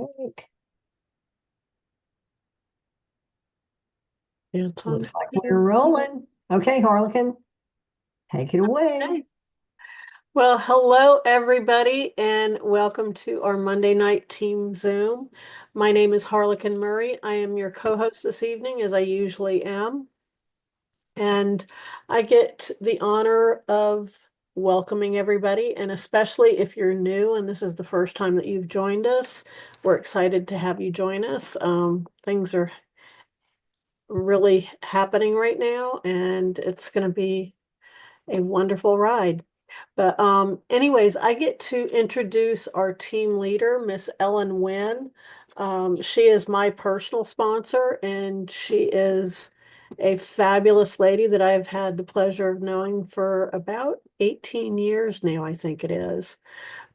right. It's on Looks like we're here. rolling. Okay, Harlequin, take it away. Okay. Well, hello everybody, and welcome to our Monday night team Zoom. My name is Harlequin Murray. I am your co-host this evening, as I usually am, and I get the honor of welcoming everybody, and especially if you're new and this is the first time that you've joined us, we're excited to have you join us. Things are really happening right now, and it's going to be a wonderful ride. But anyways, I get to introduce our team leader, Miss Ellen Winn. She is my personal sponsor, and she is a fabulous lady that I've had the pleasure of knowing for about 18 years now, I think it is.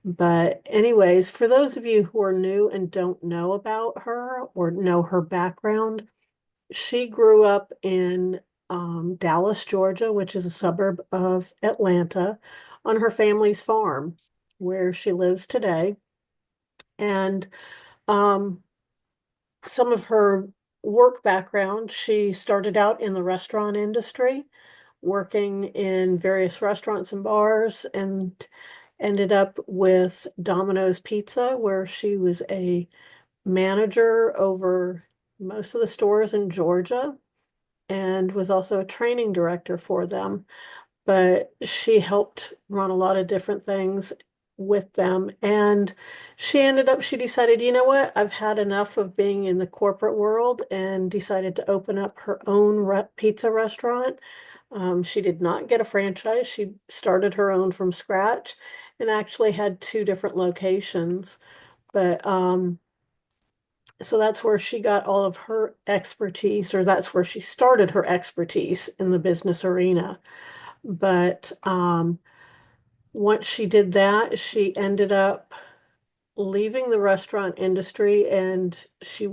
But anyways, for those of you who are new and don't know about her or know her background, she grew up in Dallas, Georgia, which is a suburb of Atlanta, on her family's farm where she lives today. And um, some of her work background, she started out in the restaurant industry, working in various restaurants and bars, and ended up with Domino's Pizza, where she was a manager over most of the stores in Georgia and was also a training director for them. But she helped run a lot of different things with them. And she decided, you know what? I've had enough of being in the corporate world and decided to open up her own pizza restaurant. She did not get a franchise. She started her own from scratch and actually had two different locations. But so that's where she got all of her expertise, or that's where she started her expertise in the business arena. But once she did that, she ended up leaving the restaurant industry and she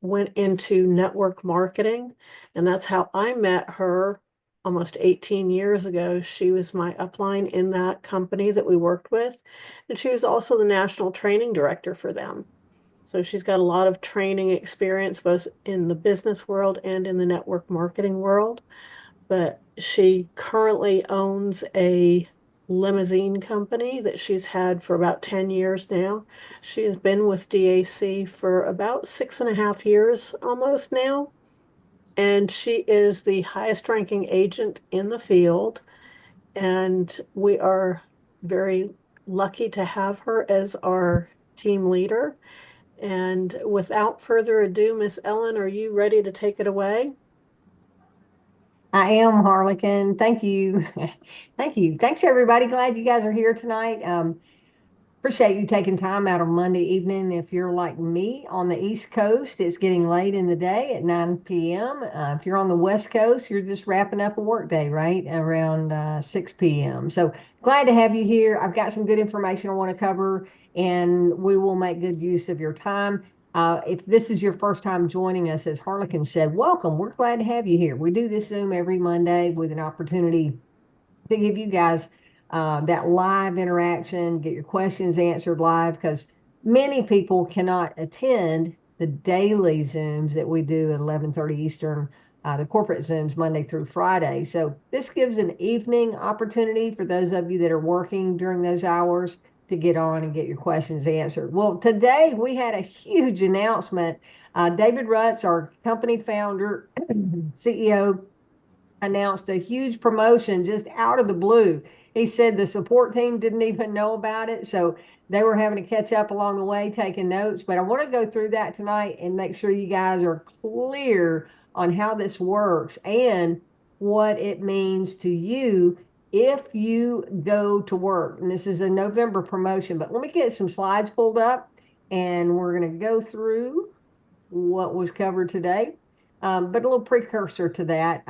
went into network marketing. And that's how I met her almost 18 years ago. She was my upline in that company that we worked with. And she was also the national training director for them. So she's got a lot of training experience both in the business world and in the network marketing world. But she currently owns a limousine company that she's had for about 10 years now. She has been with DAC for about 6.5 years almost now. And she is the highest ranking agent in the field. And we are very lucky to have her as our team leader. And without further ado, Miss Ellen, are you ready to take it away? I am Harlequin. Thank you. Thank you. Thanks, everybody. Glad you guys are here tonight. Appreciate you taking time out on Monday evening. If you're like me on the East Coast, it's getting late in the day at 9 p.m. If you're on the West Coast, you're just wrapping up a work day, right? Around 6 p.m. So glad to have you here. I've got some good information I want to cover, and we will make good use of your time. If this is your first time joining us, as Harlequin said, welcome. We're glad to have you here. We do this Zoom every Monday with an opportunity to give you guys that live interaction, get your questions answered live, because many people cannot attend the daily Zooms that we do at 11:30 Eastern, the corporate Zooms Monday through Friday. So this gives an evening opportunity for those of you that are working during those hours to get on and get your questions answered. Well, today we had a huge announcement. David Rutz, our company founder, CEO, announced a huge promotion just out of the blue. He said the support team didn't even know about it, so they were having to catch up along the way taking notes. But I want to go through that tonight and make sure you guys are clear on how this works and what it means to you if you go to work. And this is a November promotion, but let me get some slides pulled up and we're going to go through what was covered today. But a little precursor to that,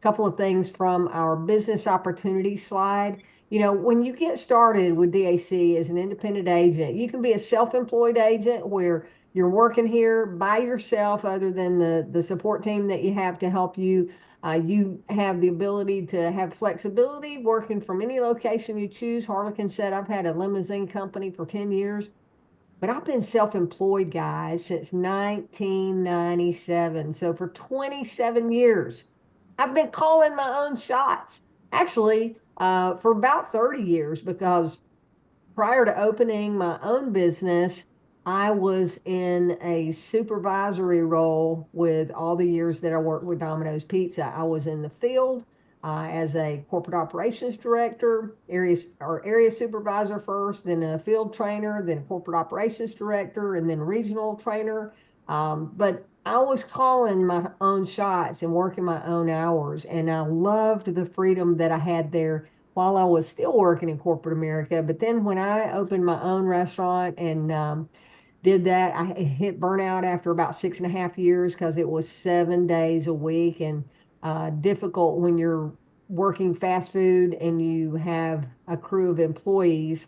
couple of things from our business opportunity slide. You know, when you get started with DAC as an independent agent, you can be a self-employed agent where you're working here by yourself, other than the support team that you have to help you. You have the ability to have flexibility working from any location you choose. Harlequin said, I've had a limousine company for 10 years but I've been self-employed, guys, since 1997. So for 27 years, I've been calling my own shots. Actually, for about 30 years, because prior to opening my own business, I was in a supervisory role with all the years that I worked with Domino's Pizza. I was in the field as a corporate operations director, area supervisor first, then a field trainer, then a corporate operations director, and then regional trainer. But I was calling my own shots and working my own hours, and I loved the freedom that I had there while I was still working in corporate America. But then when I opened my own restaurant and did that, I hit burnout after about 6.5 years because it was 7 days a week and difficult when you're working fast food and you have a crew of employees.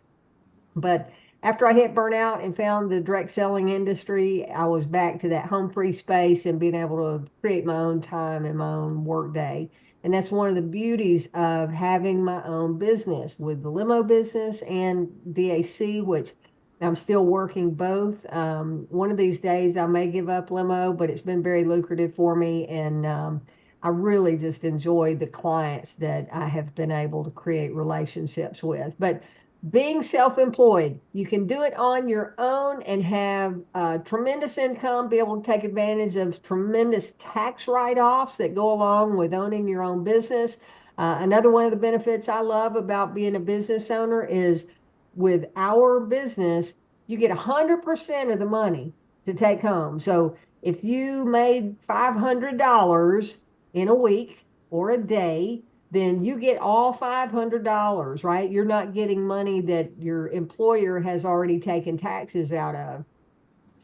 But after I hit burnout and found the direct selling industry, I was back to that home free space and being able to create my own time and my own work day. And that's one of the beauties of having my own business with the limo business and DAC, which I'm still working both. One of these days I may give up limo, but it's been very lucrative for me. And I really just enjoy the clients that I have been able to create relationships with. But being self-employed, you can do it on your own and have tremendous income, be able to take advantage of tremendous tax write-offs that go along with owning your own business. Another one of the benefits I love about being a business owner is with our business, you get 100% of the money to take home. So if you made $500 in a week or a day, then you get all $500, right? You're not getting money that your employer has already taken taxes out of.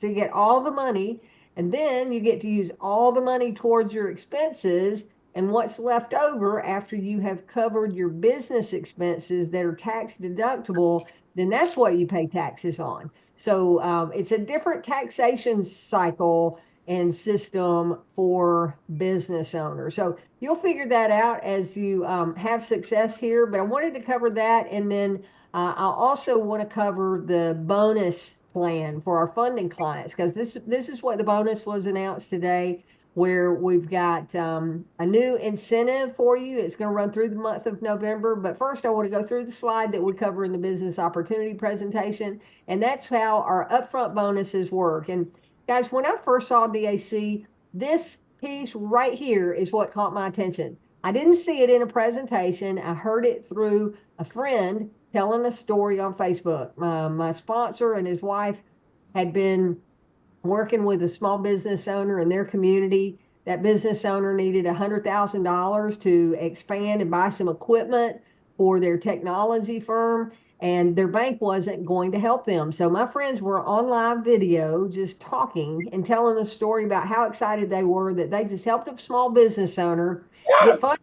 So you get all the money, and then you get to use all the money towards your expenses. And what's left over after you have covered your business expenses that are tax deductible, then that's what you pay taxes on. So it's a different taxation cycle and system for business owners. So you'll figure that out as you have success here. But I wanted to cover that, and then I also want to cover the bonus plan for our funding clients because this is what the bonus was announced today, where we've got a new incentive for you. It's going to run through the month of November. But first, I want to go through the slide that we cover in the business opportunity presentation, and that's how our upfront bonuses work. And guys, when I first saw DAC, this piece right here is what caught my attention. I didn't see it in a presentation. I heard it through a friend telling a story on Facebook. My sponsor and his wife had been working with a small business owner in their community. That business owner needed $100,000 to expand and buy some equipment for their technology firm, and their bank wasn't going to help them. So my friends were on live video just talking and telling a story about how excited they were that they just helped a small business owner get funded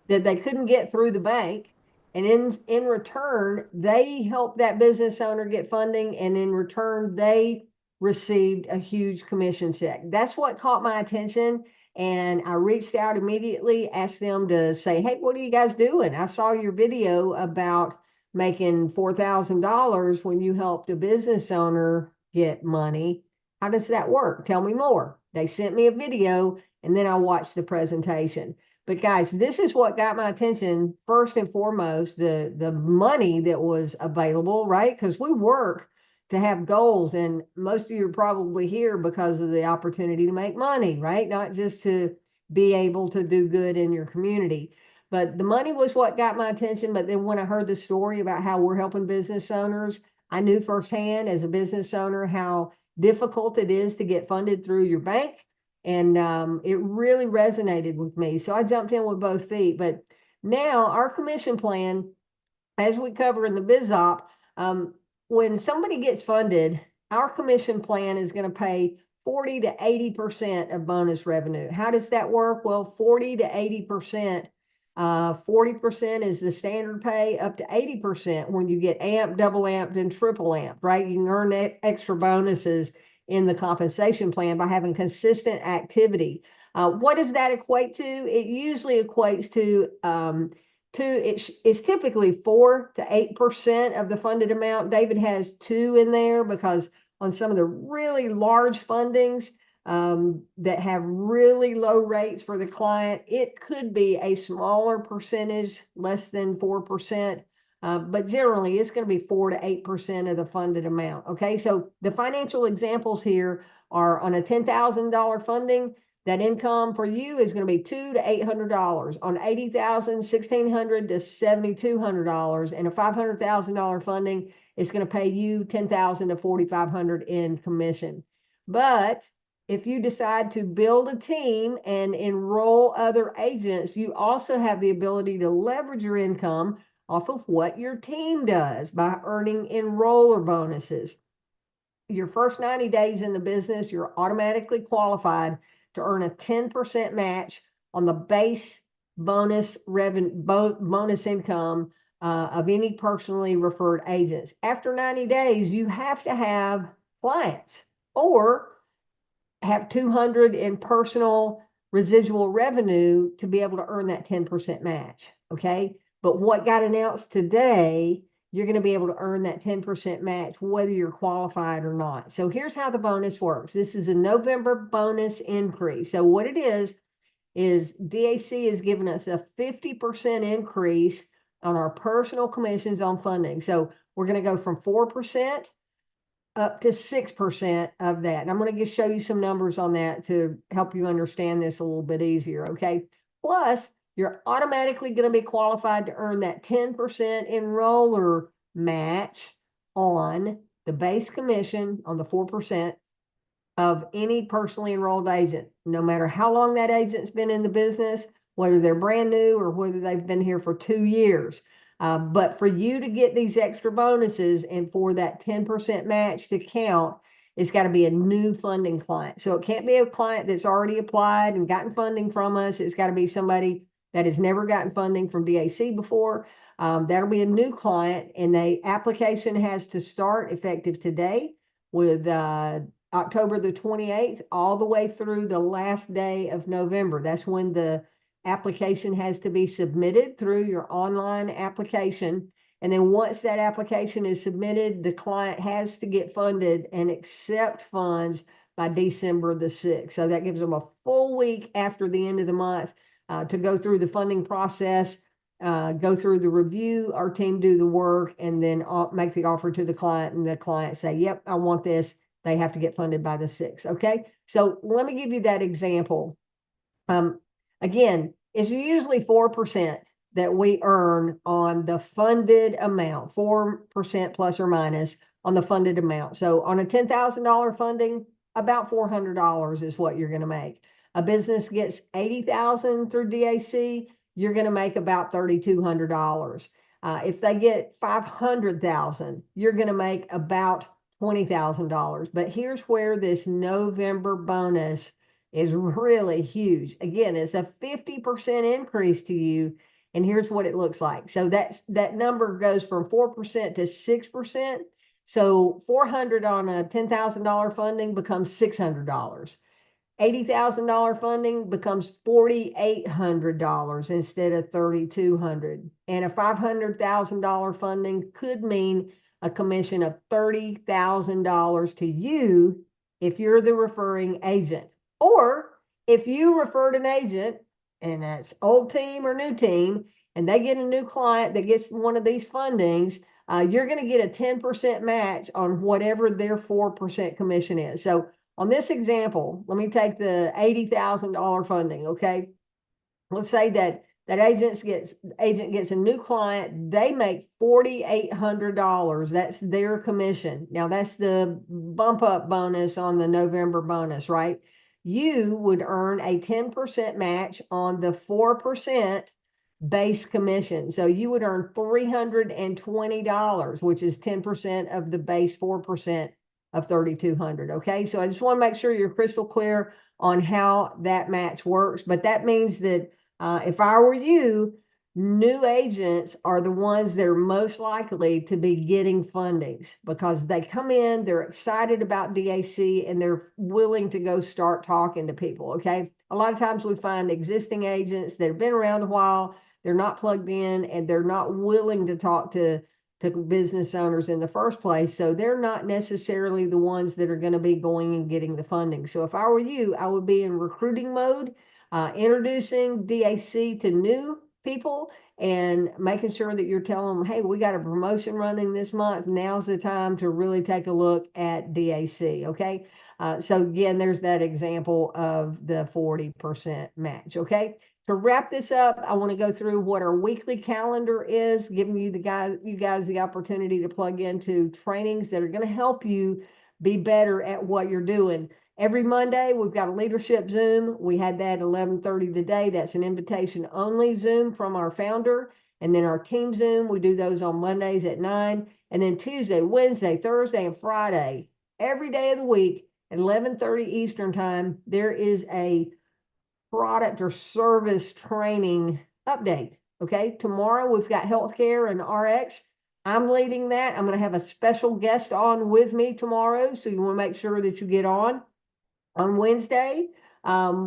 that they couldn't get through the bank. And in return, they helped that business owner get funding, and in return, they received a huge commission check. That's what caught my attention. And I reached out immediately, asked them to say, hey, what are you guys doing? I saw your video about making $4,000 when you helped a business owner get money. How does that work? Tell me more. They sent me a video, and then I watched the presentation. But guys, this is what got my attention first and foremost, the money that was available, right? Because we work to have goals, and most of you are probably here because of the opportunity to make money, right? Not just to be able to do good in your community. But the money was what got my attention. But then when I heard the story about how we're helping business owners, I knew firsthand as a business owner how difficult it is to get funded through your bank, and it really resonated with me. So I jumped in with both feet. But now our commission plan, as we cover in the BizOp, when somebody gets funded, our commission plan is going to pay 40 to 80% of bonus revenue. How does that work? Well, 40 to 80%. 40% is the standard pay, up to 80% when you get amped, double amped, and triple amped, right? You can earn extra bonuses in the compensation plan by having consistent activity. What does that equate to? It usually equates to it's typically 4 to 8% of the funded amount. David has 2 in there because on some of the really large fundings that have really low rates for the client. It could be a smaller percentage, less than 4%. But generally, it's going to be 4 to 8% of the funded amount. Okay, so the financial examples here are on a $10,000 funding. That income for you is going to be $200 to $800. On 80,000, $1,600 to $7,200, and a $500,000 funding is going to pay you $10,000 to $4,500 in commission. But if you decide to build a team and enroll other agents, you also have the ability to leverage your income off of what your team does by earning enroller bonuses. Your first 90 days in the business, you're automatically qualified to earn a 10% match on the base bonus income of any personally referred agents. After 90 days, you have to have clients or have 200 in personal residual revenue to be able to earn that 10% match. Okay. But what got announced today, you're going to be able to earn that 10% match whether you're qualified or not. So here's how the bonus works. This is a November bonus increase. So what it is DAC is giving us a 50% increase on our personal commissions on funding. So we're going to go from 4% up to 6% of that. And I'm going to just show you some numbers on that to help you understand this a little bit easier. Okay. Plus, you're automatically going to be qualified to earn that 10% enroller match on the base commission on the 4% of any personally enrolled agent, no matter how long that agent's been in the business, whether they're brand new or whether they've been here for 2 years. But for you to get these extra bonuses and for that 10% match to count, it's got to be a new funding client. So it can't be a client that's already applied and gotten funding from us. It's got to be somebody that has never gotten funding from DAC before. That'll be a new client, and the application has to start effective today with October the 28th all the way through the last day of November. That's when the application has to be submitted through your online application. And then once that application is submitted, the client has to get funded and accept funds by December the 6th. So that gives them a full week after the end of the month to go through the funding process, go through the review, our team do the work, and then make the offer to the client, and the client say, yep, I want this. They have to get funded by the 6th. Okay, so let me give you that example. Again, it's usually 4% that we earn on the funded amount, 4% plus or minus on the funded amount. So on a $10,000 funding, about $400 is what you're going to make. A business gets $80,000 through DAC, you're going to make about $3,200. If they get $500,000, you're going to make about $20,000. But here's where this November bonus is really huge. Again, it's a 50% increase to you. And here's what it looks like. So that number goes from 4% to 6%. So 400 on a $10,000 funding becomes $600. $80,000 funding becomes $4,800 instead of $3,200. And a $500,000 funding could mean a commission of $30,000 to you if you're the referring agent. Or if you referred an agent, and that's old team or new team, and they get a new client that gets one of these fundings, you're going to get a 10% match on whatever their 4% commission is. So on this example, let me take the $80,000 funding. Okay, let's say that agent gets a new client. They make $4,800. That's their commission. Now that's the bump up bonus on the November bonus, right? You would earn a 10% match on the 4% base commission. So you would earn $320, which is 10% of the base 4% of $3,200. Okay, so I just want to make sure you're crystal clear on how that match works. But that means that if I were you, new agents are the ones that are most likely to be getting fundings because they come in, they're excited about DAC, and they're willing to go start talking to people. Okay, a lot of times we find existing agents that have been around a while, they're not plugged in, and they're not willing to talk to to business owners in the first place. So they're not necessarily the ones that are going to be going and getting the funding. So if I were you, I would be in recruiting mode, introducing DAC to new people and making sure that you're telling them, hey, we got a promotion running this month. Now's the time to really take a look at DAC. Okay. So again, there's that example of the 40% match. Okay. To wrap this up, I want to go through what our weekly calendar is, giving you guys the opportunity to plug into trainings that are going to help you be better at what you're doing. Every Monday, we've got a leadership Zoom. We had that at 11:30 today. That's an invitation only Zoom from our founder. And then our team Zoom, we do those on Mondays at 9. And then Tuesday, Wednesday, Thursday, and Friday, every day of the week at 11:30 Eastern time, there is a product or service training update. Okay, tomorrow we've got healthcare and RX. I'm leading that. I'm going to have a special guest on with me tomorrow, so you want to make sure that you get on. On Wednesday,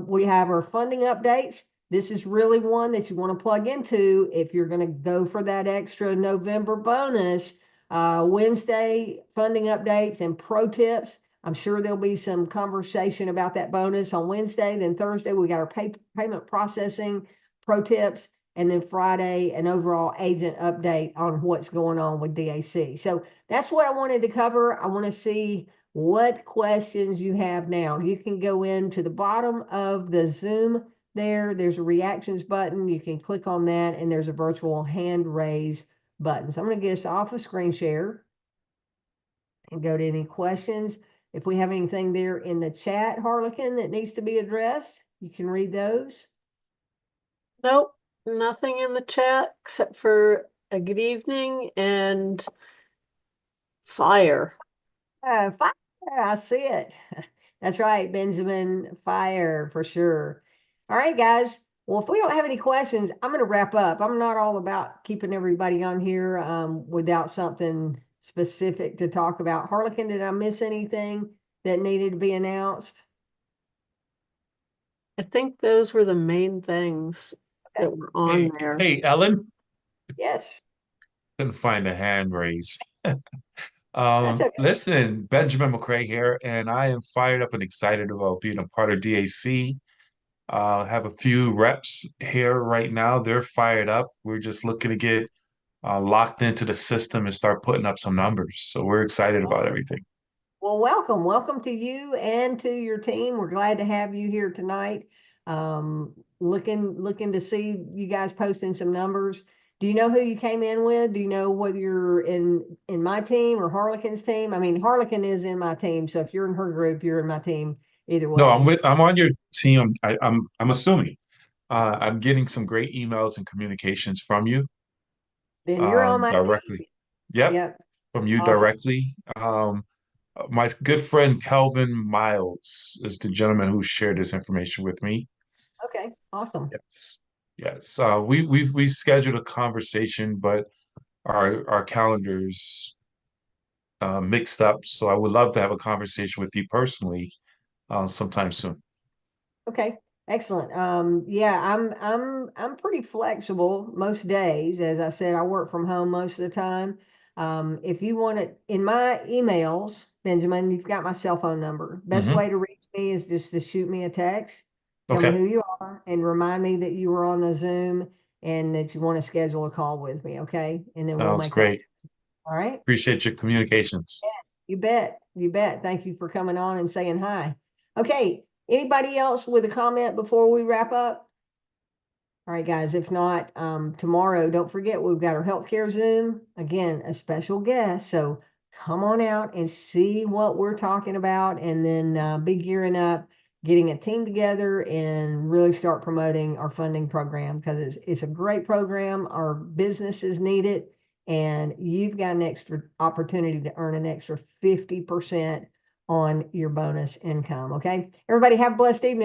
we have our funding updates. This is really one that you want to plug into if you're going to go for that extra November bonus. Wednesday funding updates and pro tips. I'm sure there'll be some conversation about that bonus on Wednesday. Then Thursday, we got our payment processing pro tips. And then Friday, an overall agent update on what's going on with DAC. So that's what I wanted to cover. I want to see what questions you have now. You can go into the bottom of the Zoom there. There's a reactions button. You can click on that, and there's a virtual hand raise button. So I'm going to get us off of screen share and go to any questions. If we have anything there in the chat, Harlequin, that needs to be addressed, you can read those. Nope, nothing in the chat except for a good evening and fire. Fire, I see it. That's right, Benjamin, fire for sure. All right, guys. Well, if we don't have any questions, I'm going to wrap up. I'm not all about keeping everybody on here without something specific to talk about. Harlequin, did I miss anything that needed to be announced? I think those were the main things Okay. that were on there. Hey, Ellen, Yes, couldn't find a hand raise. that's okay. Listen, Benjamin McCrae here, and I am fired up and excited about being a part of DAC. Have a few reps here right now. They're fired up. We're just looking to get locked into the system and start putting up some numbers. So we're excited about everything. Well, welcome to you and to your team. We're glad to have you here tonight. Looking to see you guys posting some numbers. Do you know who you came in with? Do you know whether you're in my team or Harlequin's team? I mean, Harlequin is in my team, so if you're in her group, you're in my team either No, way. I'm on your team. I'm assuming. I'm getting some great emails and communications from you Then you're on my directly. team. Yep, Yep. from you Awesome. directly. My good friend Calvin Miles is the gentleman who shared this information with me. Okay. Awesome. Yes. Yes. We scheduled a conversation, but our calendars mixed up. So I would love to have a conversation with you personally sometime soon. Okay, excellent. Yeah, I'm pretty flexible most days. As I said, I work from home most of the time. If you want it in my emails, Benjamin, you've got my cell phone number. Best Hmm. way to reach me is just to shoot me a text, tell me Okay. who you are, and remind me that you were on the Zoom and that you want to schedule a call with me, okay? And then we'll Sounds make that. great. All right? Appreciate your communications. You bet. You bet. Thank you for coming on and saying hi. Okay. Anybody else with a comment before we wrap up? All right, guys. If not, tomorrow, don't forget we've got our healthcare Zoom. Again, a special guest. So come on out and see what we're talking about, and then be gearing up, getting a team together, and really start promoting our funding program because it's a great program. Our businesses need it, and you've got an extra opportunity to earn an extra 50% on your bonus income. Okay, everybody have a blessed evening.